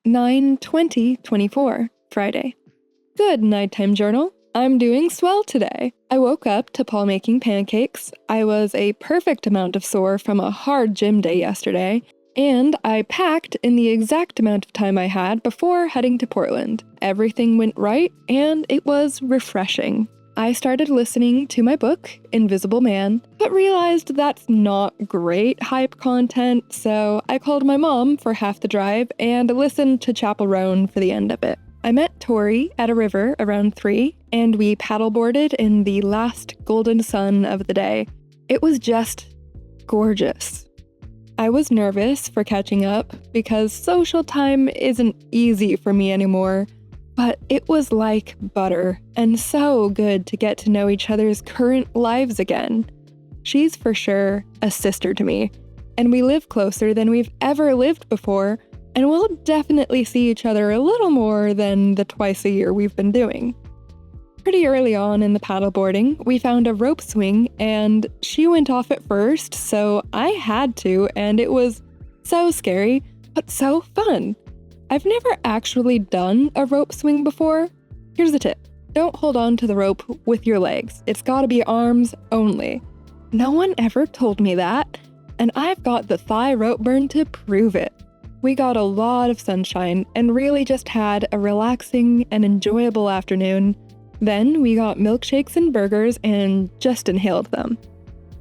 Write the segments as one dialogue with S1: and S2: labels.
S1: 9/20/24, Friday. Good nighttime journal. I'm doing swell today. I woke up to Paul making pancakes. I was a perfect amount of sore from a hard gym day yesterday, and I packed in the exact amount of time I had before heading to Portland. Everything went right, and it was refreshing. I started listening to my book, Invisible Man, but realized that's not great hype content, so I called my mom for half the drive and listened to Chapel Roan for the end of it. I met Tori at a river around 3, and we paddleboarded in the last golden sun of the day. It was just gorgeous. I was nervous for catching up because social time isn't easy for me anymore, but it was like butter and so good to get to know each other's current lives again. She's for sure a sister to me, and we live closer than we've ever lived before, and we'll definitely see each other a little more than the twice a year we've been doing. Pretty early on in the paddleboarding, we found a rope swing, and she went off at first, so I had to, and it was so scary, but so fun. I've never actually done a rope swing before. Here's the tip. Don't hold on to the rope with your legs. It's gotta be arms only. No one ever told me that, and I've got the thigh rope burn to prove it. We got a lot of sunshine and really just had a relaxing and enjoyable afternoon. Then we got milkshakes and burgers and just inhaled them.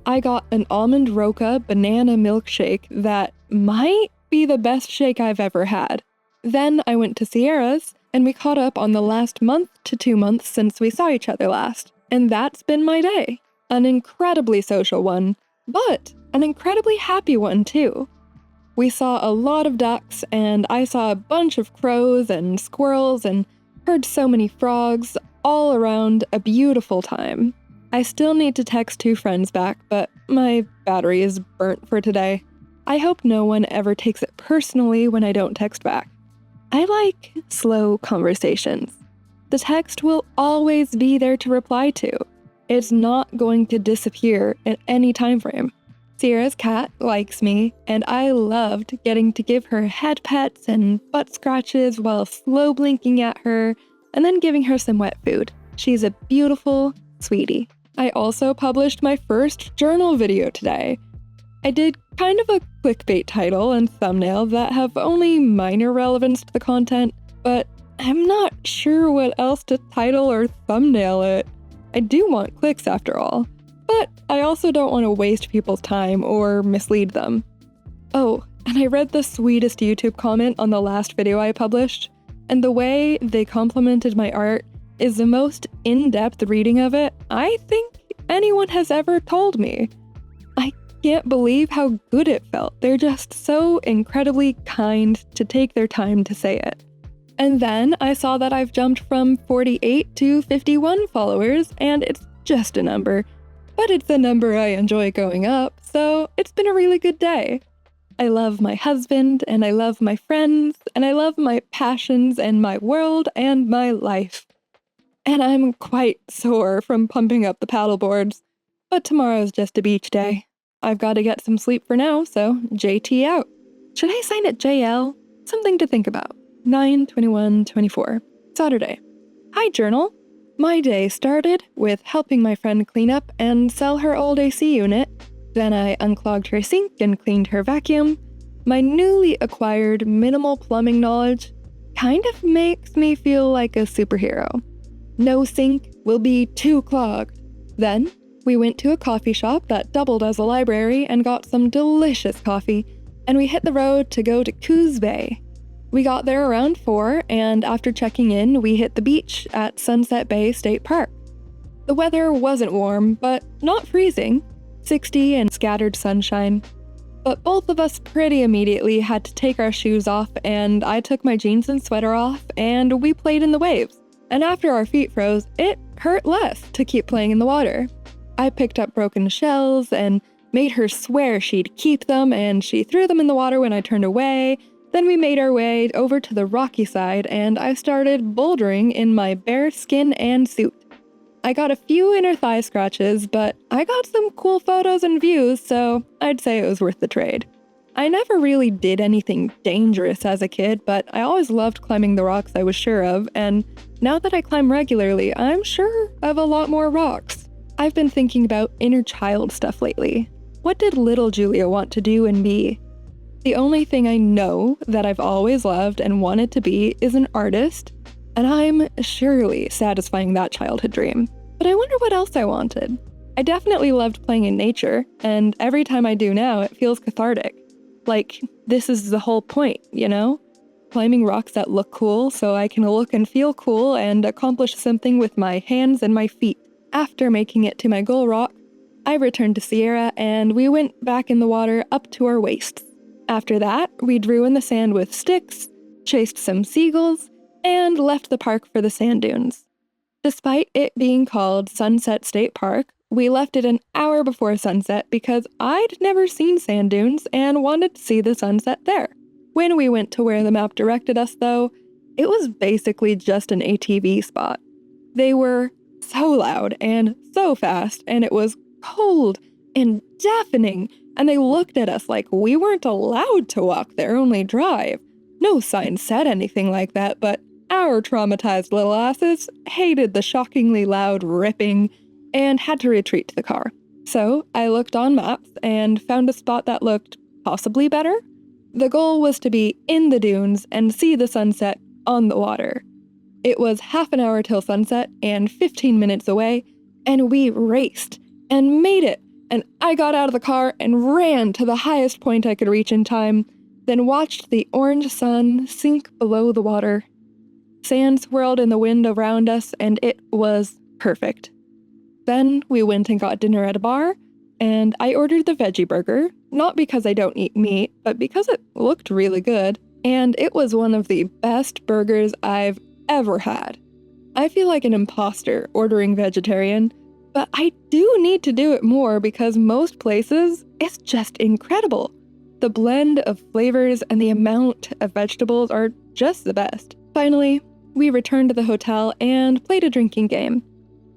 S1: I got an almond roca banana milkshake that might be the best shake I've ever had. Then I went to Sierra's, and we caught up on the last month to 2 months since we saw each other last. And that's been my day. An incredibly social one, but an incredibly happy one too. We saw a lot of ducks, and I saw a bunch of crows and squirrels and heard so many frogs, all around a beautiful time. I still need to text 2 friends back, but my battery is burnt for today. I hope no one ever takes it personally when I don't text back. I like slow conversations. The text will always be there to reply to. It's not going to disappear in any time frame. Sierra's cat likes me, and I loved getting to give her head pets and butt scratches while slow blinking at her and then giving her some wet food. She's a beautiful sweetie. I also published my first journal video today. I did kind of a clickbait title and thumbnail that have only minor relevance to the content, but I'm not sure what else to title or thumbnail it. I do want clicks after all, but I also don't want to waste people's time or mislead them. Oh, and I read the sweetest YouTube comment on the last video I published, and the way they complimented my art is the most in-depth reading of it I think anyone has ever told me. I can't believe how good it felt. They're just so incredibly kind to take their time to say it. And then I saw that I've jumped from 48 to 51 followers, and it's just a number. But it's a number I enjoy going up, so it's been a really good day. I love my husband, and I love my friends, and I love my passions and my world and my life. And I'm quite sore from pumping up the paddleboards, but tomorrow's just a beach day. I've got to get some sleep for now, so JT out. Should I sign it JL? Something to think about. 9/21/24, Saturday. Hi, journal. My day started with helping my friend clean up and sell her old AC unit. Then I unclogged her sink and cleaned her vacuum. My newly acquired minimal plumbing knowledge kind of makes me feel like a superhero. No sink will be too clogged. Then we went to a coffee shop that doubled as a library and got some delicious coffee, and we hit the road to go to Coos Bay. We got there around 4, and after checking in, we hit the beach at Sunset Bay State Park. The weather wasn't warm, but not freezing, 60 and scattered sunshine. But both of us pretty immediately had to take our shoes off, and I took my jeans and sweater off, and we played in the waves. And after our feet froze, it hurt less to keep playing in the water. I picked up broken shells and made her swear she'd keep them, and she threw them in the water when I turned away. Then we made our way over to the rocky side, and I started bouldering in my bare skin and suit. I got a few inner thigh scratches, but I got some cool photos and views, so I'd say it was worth the trade. I never really did anything dangerous as a kid, but I always loved climbing the rocks I was sure of, and now that I climb regularly, I'm sure of a lot more rocks. I've been thinking about inner child stuff lately. What did little Julia want to do and be? The only thing I know that I've always loved and wanted to be is an artist, and I'm surely satisfying that childhood dream. But I wonder what else I wanted. I definitely loved playing in nature, and every time I do now, it feels cathartic. Like, this is the whole point, you know? Climbing rocks that look cool so I can look and feel cool and accomplish something with my hands and my feet. After making it to my goal rock, I returned to Sierra and we went back in the water up to our waists. After that, we drew in the sand with sticks, chased some seagulls, and left the park for the sand dunes. Despite it being called Sunset State Park, we left it an hour before sunset because I'd never seen sand dunes and wanted to see the sunset there. When we went to where the map directed us, though, it was basically just an ATV spot. They were so loud and so fast, and it was cold and deafening, and they looked at us like we weren't allowed to walk there, only drive. No sign said anything like that, but our traumatized little asses hated the shockingly loud ripping and had to retreat to the car. So I looked on maps and found a spot that looked possibly better. The goal was to be in the dunes and see the sunset on the water. It was half an hour till sunset and 15 minutes away, and we raced and made it. And I got out of the car and ran to the highest point I could reach in time, then watched the orange sun sink below the water. Sand swirled in the wind around us, and it was perfect. Then we went and got dinner at a bar, and I ordered the veggie burger, not because I don't eat meat, but because it looked really good, and it was one of the best burgers I've ever had. I feel like an imposter ordering vegetarian, but I do need to do it more because most places, it's just incredible. The blend of flavors and the amount of vegetables are just the best. Finally, we returned to the hotel and played a drinking game.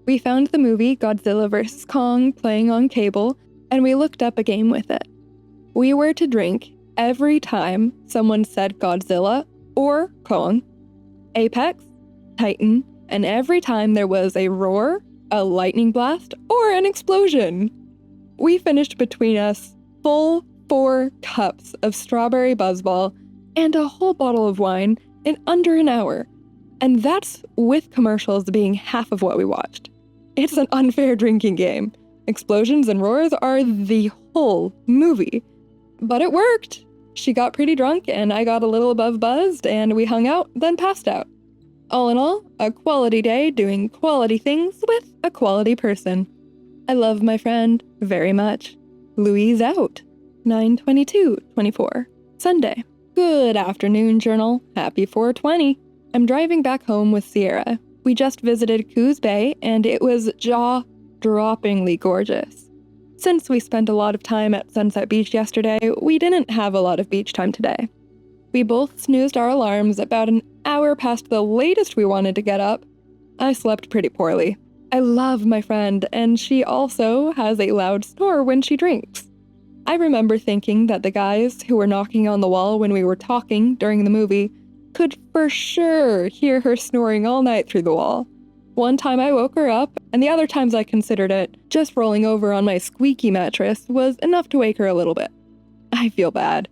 S1: We found the movie Godzilla vs. Kong playing on cable, and we looked up a game with it. We were to drink every time someone said Godzilla or Kong, Apex, Titan, and every time there was a roar, a lightning blast, or an explosion. We finished between us full 4 cups of strawberry buzzball and a whole bottle of wine in under an hour. And that's with commercials being half of what we watched. It's an unfair drinking game. Explosions and roars are the whole movie. But it worked. She got pretty drunk and I got a little above buzzed and we hung out, then passed out. All in all, a quality day doing quality things with a quality person. I love my friend very much. Louise out. 9/22/24. Sunday. Good afternoon, journal. Happy 420. I'm driving back home with Sierra. We just visited Coos Bay, and it was jaw-droppingly gorgeous. Since we spent a lot of time at Sunset Beach yesterday, we didn't have a lot of beach time today. We both snoozed our alarms about an hour past the latest we wanted to get up. I slept pretty poorly. I love my friend, and she also has a loud snore when she drinks. I remember thinking that the guys who were knocking on the wall when we were talking during the movie could for sure hear her snoring all night through the wall. One time I woke her up, and the other times I considered it, just rolling over on my squeaky mattress was enough to wake her a little bit. I feel bad.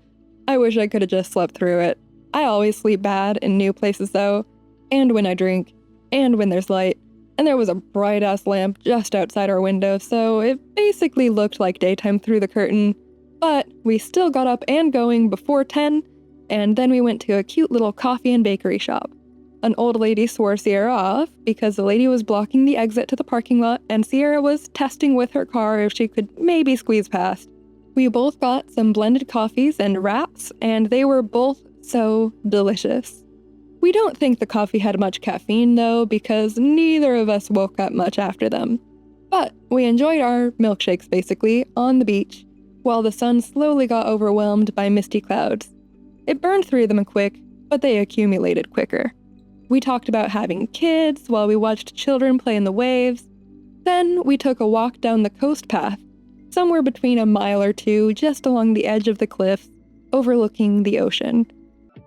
S1: I wish I could have just slept through it. I always sleep bad in new places though, and when I drink, and when there's light, and there was a bright-ass lamp just outside our window, so it basically looked like daytime through the curtain. But we still got up and going before 10, and then we went to a cute little coffee and bakery shop. An old lady swore Sierra off because the lady was blocking the exit to the parking lot and Sierra was testing with her car if she could maybe squeeze past. We both got some blended coffees and wraps, and they were both so delicious. We don't think the coffee had much caffeine though, because neither of us woke up much after them. But we enjoyed our milkshakes basically on the beach, while the sun slowly got overwhelmed by misty clouds. It burned through them quick, but they accumulated quicker. We talked about having kids while we watched children play in the waves. Then we took a walk down the coast path, somewhere between a mile or two just along the edge of the cliffs, overlooking the ocean.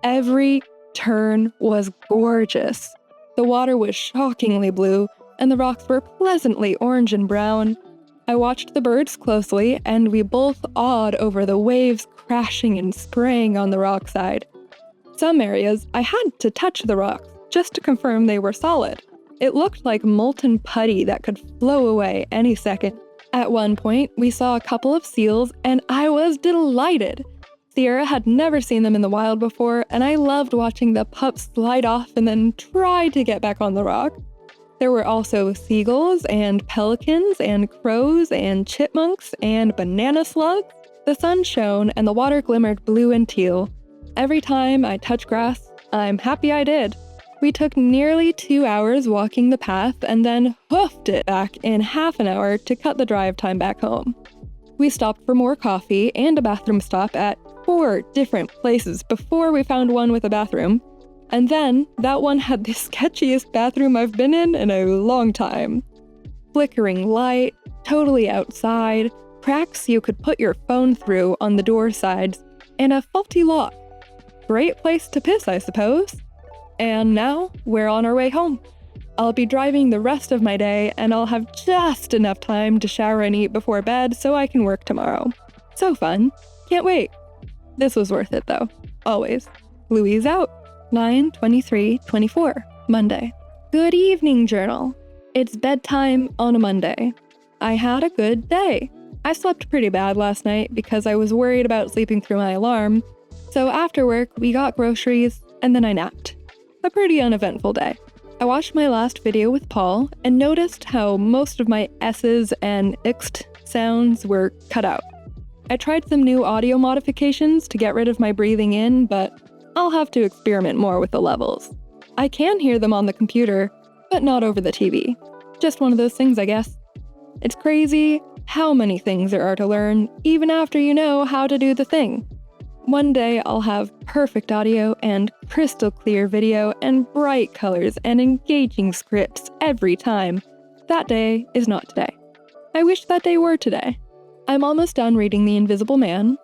S1: Every turn was gorgeous. The water was shockingly blue, and the rocks were pleasantly orange and brown. I watched the birds closely, and we both awed over the waves crashing and spraying on the rock side. Some areas, I had to touch the rocks just to confirm they were solid. It looked like molten putty that could flow away any second. At one point, we saw a couple of seals, and I was delighted. Sierra had never seen them in the wild before, and I loved watching the pups slide off and then try to get back on the rock. There were also seagulls and pelicans and crows and chipmunks and banana slugs. The sun shone and the water glimmered blue and teal. Every time I touched grass, I'm happy I did. We took nearly 2 hours walking the path and then hoofed it back in half an hour to cut the drive time back home. We stopped for more coffee and a bathroom stop at 4 different places before we found one with a bathroom. And then, that one had the sketchiest bathroom I've been in a long time. Flickering light, totally outside, cracks you could put your phone through on the door sides, and a faulty lock. Great place to piss, I suppose. And now, we're on our way home. I'll be driving the rest of my day, and I'll have just enough time to shower and eat before bed so I can work tomorrow. So fun. Can't wait. This was worth it, though. Always. Louise out. 9/23/24, Monday. Good evening, journal. It's bedtime on a Monday. I had a good day. I slept pretty bad last night because I was worried about sleeping through my alarm. So after work, we got groceries, and then I napped. A pretty uneventful day. I watched my last video with Paul and noticed how most of my S's and X'd sounds were cut out. I tried some new audio modifications to get rid of my breathing in, but I'll have to experiment more with the levels. I can hear them on the computer, but not over the TV. Just one of those things, I guess. It's crazy how many things there are to learn, even after you know how to do the thing. One day I'll have perfect audio and crystal clear video and bright colors and engaging scripts every time. That day is not today. I wish that day were today. I'm almost done reading The Invisible Man.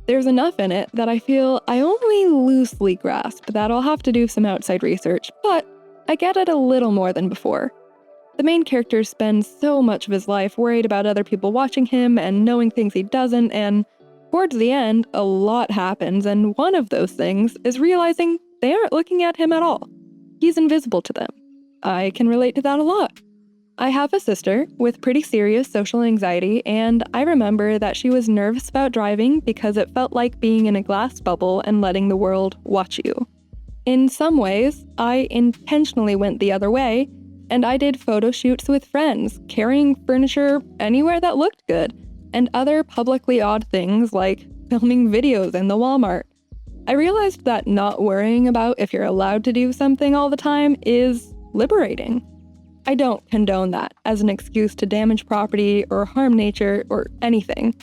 S1: There's enough in it that I feel I only loosely grasp that I'll have to do some outside research, but I get it a little more than before. The main character spends so much of his life worried about other people watching him and knowing things he doesn't, and towards the end, a lot happens, and one of those things is realizing they aren't looking at him at all. He's invisible to them. I can relate to that a lot. I have a sister with pretty serious social anxiety, and I remember that she was nervous about driving because it felt like being in a glass bubble and letting the world watch you. In some ways, I intentionally went the other way, and I did photo shoots with friends, carrying furniture anywhere that looked good, and other publicly odd things like filming videos in the Walmart. I realized that not worrying about if you're allowed to do something all the time is liberating. I don't condone that as an excuse to damage property or harm nature or anything.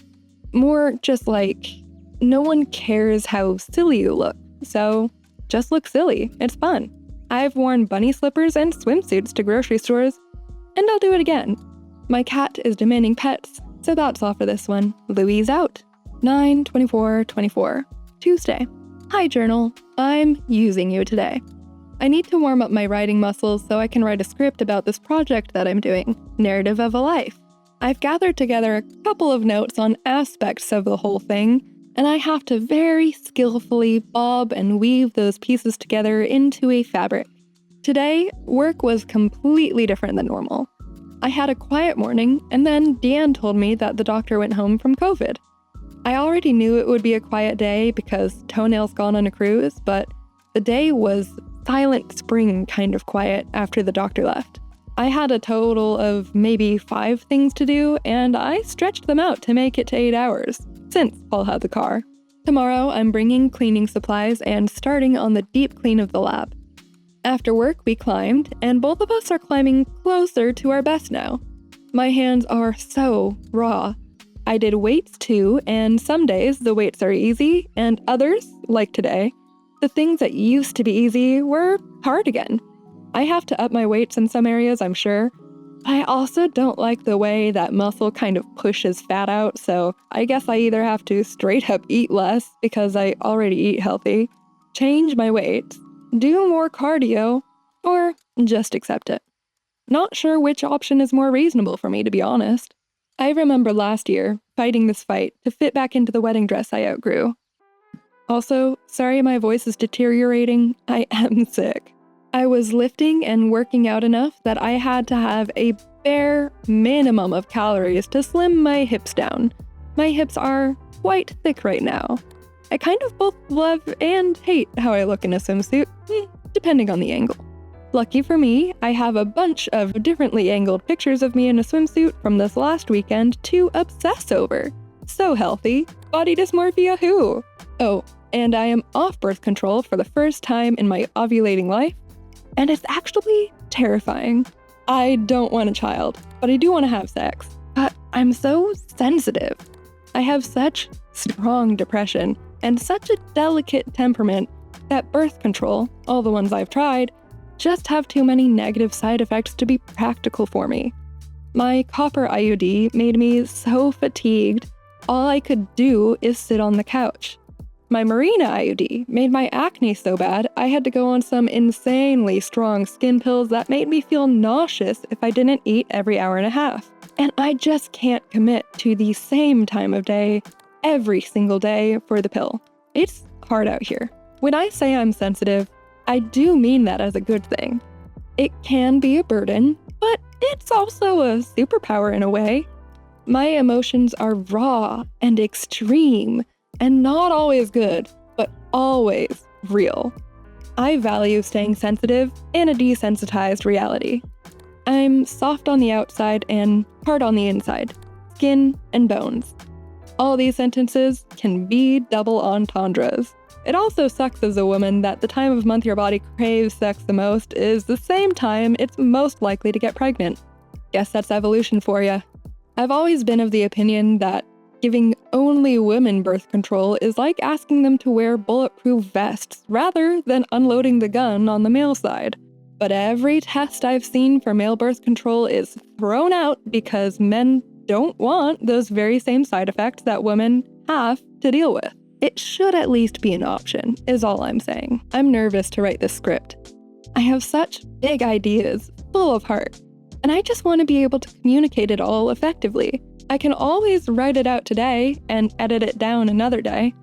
S1: More just like, no one cares how silly you look, so just look silly. It's fun. I've worn bunny slippers and swimsuits to grocery stores, and I'll do it again. My cat is demanding pets, so that's all for this one. Louise out. 9/24/24, Tuesday. Hi, journal. I'm using you today. I need to warm up my writing muscles so I can write a script about this project that I'm doing, Narrative of a Life. I've gathered together a couple of notes on aspects of the whole thing, and I have to very skillfully bob and weave those pieces together into a fabric. Today, work was completely different than normal. I had a quiet morning, and then Deanne told me that the doctor went home from COVID. I already knew it would be a quiet day because Toenail's gone on a cruise, but the day was silent spring kind of quiet after the doctor left. I had a total of maybe 5 things to do, and I stretched them out to make it to 8 hours, since Paul had the car. Tomorrow, I'm bringing cleaning supplies and starting on the deep clean of the lab. After work, we climbed, and both of us are climbing closer to our best now. My hands are so raw. I did weights too, and some days the weights are easy, and others, like today, the things that used to be easy were hard again. I have to up my weights in some areas, I'm sure. I also don't like the way that muscle kind of pushes fat out, so I guess I either have to straight up eat less because I already eat healthy, change my weight, do more cardio, or just accept it. Not sure which option is more reasonable for me, to be honest. I remember last year fighting this fight to fit back into the wedding dress I outgrew. Also, sorry my voice is deteriorating, I am sick. I was lifting and working out enough that I had to have a bare minimum of calories to slim my hips down. My hips are quite thick right now. I kind of both love and hate how I look in a swimsuit, depending on the angle. Lucky for me, I have a bunch of differently angled pictures of me in a swimsuit from this last weekend to obsess over. So healthy. Body dysmorphia who? Oh, and I am off birth control for the first time in my ovulating life, and it's actually terrifying. I don't want a child, but I do want to have sex. But I'm so sensitive. I have such strong depression and such a delicate temperament that birth control, all the ones I've tried, just have too many negative side effects to be practical for me. My copper IUD made me so fatigued, all I could do is sit on the couch. My Marina IUD made my acne so bad I had to go on some insanely strong skin pills that made me feel nauseous if I didn't eat every hour and a half. And I just can't commit to the same time of day every single day for the pill. It's hard out here. When I say I'm sensitive, I do mean that as a good thing. It can be a burden, but it's also a superpower in a way. My emotions are raw and extreme, and not always good, but always real. I value staying sensitive in a desensitized reality. I'm soft on the outside and hard on the inside, skin and bones. All these sentences can be double entendres. It also sucks as a woman that the time of month your body craves sex the most is the same time it's most likely to get pregnant. Guess that's evolution for ya. I've always been of the opinion that giving only women birth control is like asking them to wear bulletproof vests rather than unloading the gun on the male side. But every test I've seen for male birth control is thrown out because men don't want those very same side effects that women have to deal with. It should at least be an option, is all I'm saying. I'm nervous to write this script. I have such big ideas, full of heart, and I just want to be able to communicate it all effectively. I can always write it out today and edit it down another day.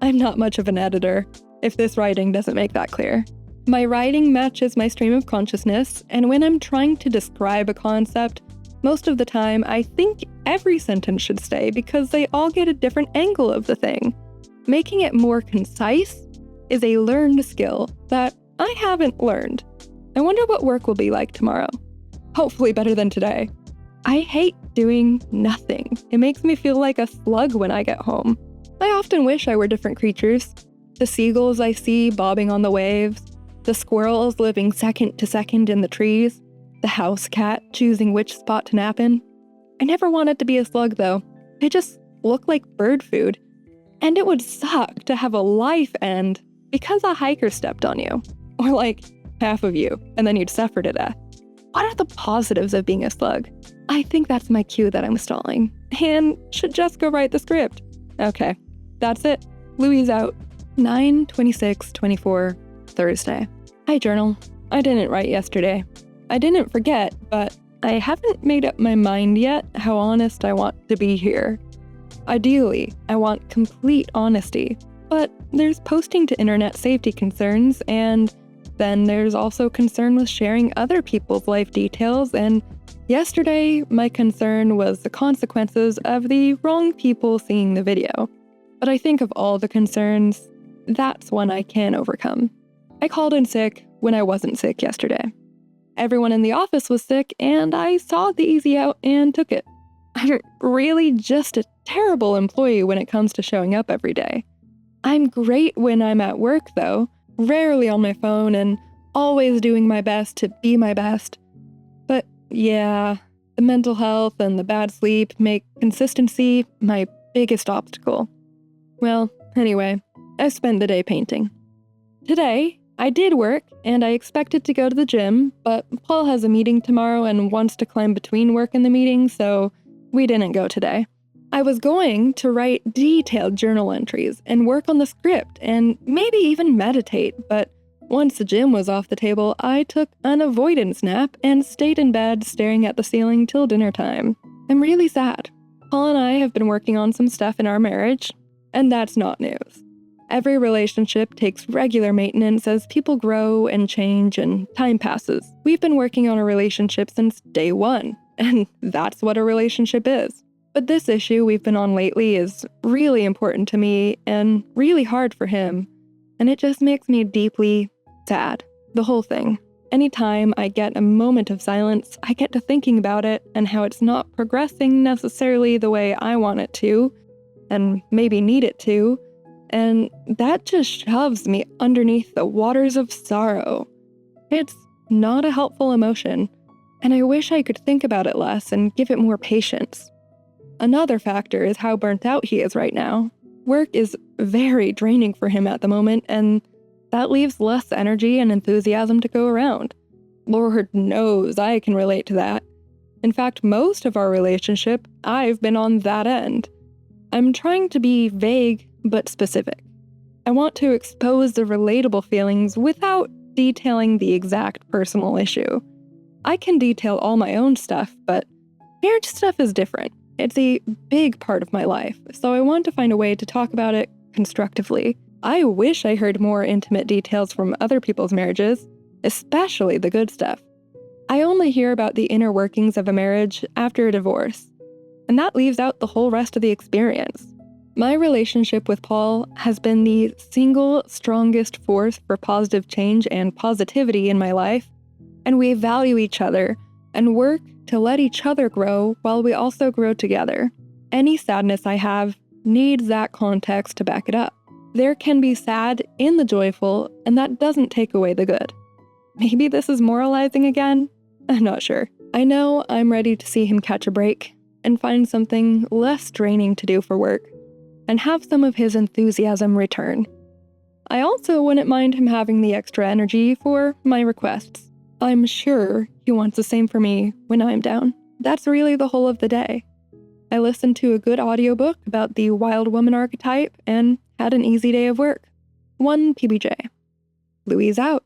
S1: I'm not much of an editor, if this writing doesn't make that clear. My writing matches my stream of consciousness, and when I'm trying to describe a concept, most of the time I think every sentence should stay because they all get a different angle of the thing. Making it more concise is a learned skill that I haven't learned. I wonder what work will be like tomorrow. Hopefully better than today. I hate doing nothing. It makes me feel like a slug when I get home. I often wish I were different creatures. The seagulls I see bobbing on the waves, the squirrels living second to second in the trees, the house cat choosing which spot to nap in. I never wanted to be a slug though. They just look like bird food. And it would suck to have a life end because a hiker stepped on you. Or like half of you, and then you'd suffer to death. What are the positives of being a slug? I think that's my cue that I'm stalling. And should just go write the script. Okay, that's it. Louie's out. 9/26/24, Thursday. Hi, journal. I didn't write yesterday. I didn't forget, but I haven't made up my mind yet how honest I want to be here. Ideally, I want complete honesty, but there's posting to internet safety concerns, and then there's also concern with sharing other people's life details, and yesterday, my concern was the consequences of the wrong people seeing the video. But I think of all the concerns, that's one I can overcome. I called in sick when I wasn't sick yesterday. Everyone in the office was sick, and I saw the easy out and took it. I'm really just a terrible employee when it comes to showing up every day. I'm great when I'm at work, though, rarely on my phone and always doing my best to be my best. But yeah, the mental health and the bad sleep make consistency my biggest obstacle. Well, anyway, I spent the day painting. Today, I did work, and I expected to go to the gym, but Paul has a meeting tomorrow and wants to climb between work and the meeting, so we didn't go today. I was going to write detailed journal entries and work on the script and maybe even meditate, but once the gym was off the table, I took an avoidance nap and stayed in bed staring at the ceiling till dinner time. I'm really sad. Paul and I have been working on some stuff in our marriage, and that's not news. Every relationship takes regular maintenance as people grow and change and time passes. We've been working on a relationship since day one, and that's what a relationship is. But this issue we've been on lately is really important to me and really hard for him, and it just makes me deeply sad. The whole thing. Anytime I get a moment of silence, I get to thinking about it and how it's not progressing necessarily the way I want it to, and maybe need it to, and that just shoves me underneath the waters of sorrow. It's not a helpful emotion, and I wish I could think about it less and give it more patience. Another factor is how burnt out he is right now. Work is very draining for him at the moment, and that leaves less energy and enthusiasm to go around. Lord knows I can relate to that. In fact, most of our relationship, I've been on that end. I'm trying to be vague but specific. I want to expose the relatable feelings without detailing the exact personal issue. I can detail all my own stuff, but marriage stuff is different. It's a big part of my life, so I want to find a way to talk about it constructively. I wish I heard more intimate details from other people's marriages, especially the good stuff. I only hear about the inner workings of a marriage after a divorce, and that leaves out the whole rest of the experience. My relationship with Paul has been the single strongest force for positive change and positivity in my life, and we value each other and work to let each other grow while we also grow together. Any sadness I have needs that context to back it up. There can be sad in the joyful, and that doesn't take away the good. Maybe this is moralizing again? I'm not sure. I know I'm ready to see him catch a break and find something less draining to do for work, and have some of his enthusiasm return. I also wouldn't mind him having the extra energy for my requests. I'm sure he wants the same for me when I'm down. That's really the whole of the day. I listened to a good audiobook about the wild woman archetype and had an easy day of work. 1 PBJ. Louise out.